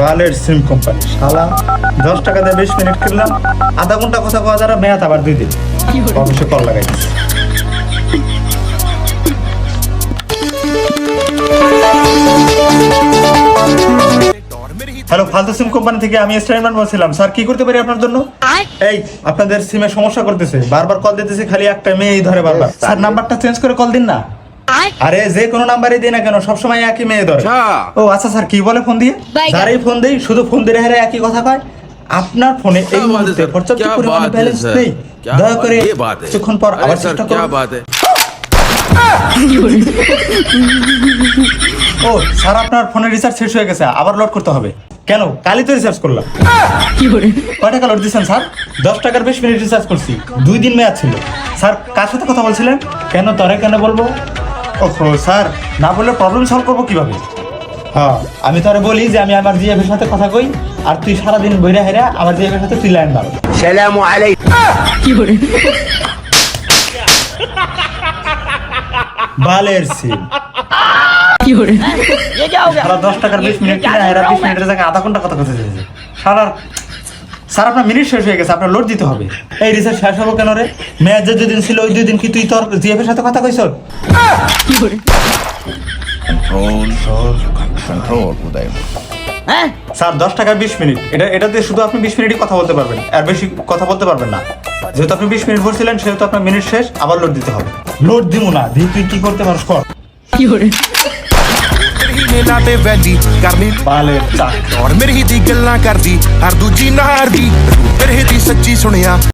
বালের সিম কোম্পানি শালা 10 টাকা দিয়ে 20 মিনিট কিনলাম, আধা ঘন্টা কথা কওয়া যারা মেয়াদ আবার 2 দিন অফিসে কল লাগাই দিচ্ছে। হ্যালো, ফালতু সিম কোম্পানি থেকে আমি স্টাইলম্যান বলছিলাম। স্যার কি করতে পারি আপনার জন্য? এই আপনাদের সিমে সমস্যা করতেছে, বারবার কল দিতেছি, খালি একটা মেয়েই ধরে বারবার। স্যার নাম্বারটা চেঞ্জ করে কল দিন না। আরে যে কোনো নাম্বারই দিই না কেন, সবসময় একই মেয়ে ধরে। ও আচ্ছা স্যার, কি বলে ফোন দিয়ে? যারাই ফোন দেই শুধু ফোন দিয়ে হেরে একই কথা কয়। আপনার ফোনে এই মুহূর্তে পর্যাপ্ত পরিমাণে ব্যালেন্স নেই, দয়া করে কিছুক্ষণ পর আবার চেষ্টা করুন। ও স্যার, আপনার ফোনের রিচার্জ শেষ হয়ে গেছে, আবার লোড করতে হবে। কেন? কালই তো রিচার্জ করলাম। কয় টাকা লোড দিচ্ছেন স্যার? 10 টাকার 20 মিনিট রিচার্জ করছি, 2 দিন মেয়াদ ছিল। স্যার কার সাথে কথা বলছিলেন? কেন তরে কেন বলবো? ওহো স্যার, না বললে প্রবলেম সলভ করবো কিভাবে? হ্যাঁ, আমি তোরে বলি যে আমি আমার জিএফের সাথে কথা কই, আর তুই সারাদিন বইরা হেরা আমার জিএফের সাথে তুই লাইন মার। সালামু আলাইকুম। বালের সিম। সারা 10 টাকার 20 মিনিট কিনে হেরা 20 মিনিটের জায়গায় আধা ঘন্টা কথা কথা চেয়েছে। সারা স্যার আপনার মিনিট শেষ হয়ে গেছে, আপনার লোড দিতে হবে। এই রিচার্জ শেষ হবো কেন রে? মেয়াদ যে 2 দিন ছিল, ওই 2 দিন কি তুই তোর জিএফের সাথে কথা কইছ? Control, Uday. স্যার 10 টাকা 20 মিনিট, এটাতে শুধু আপনি 20 মিনিটই কথা বলতে পারবেন, আর বেশি কথা বলতে পারবেন না। যেহেতু আপনি 20 মিনিট বলছিলেন, সেহেতু আপনার মিনিট শেষ, আবার লোড দিতে হবে। লোড দিব না, দিয়ে তুই কি করতে পারছ কর। ਲਾਤੇ ਵੈਲੀ ਕਰਨੀ বালের চাক। ਔਰ ਮੇਰੀ ਦੀ ਗੱਲਾਂ ਕਰਦੀ ਹਰ ਦੂਜੀ ਨਾਰ ਦੀ ਤੇਰੇ ਦੀ ਸੱਚੀ ਸੁਣਿਆ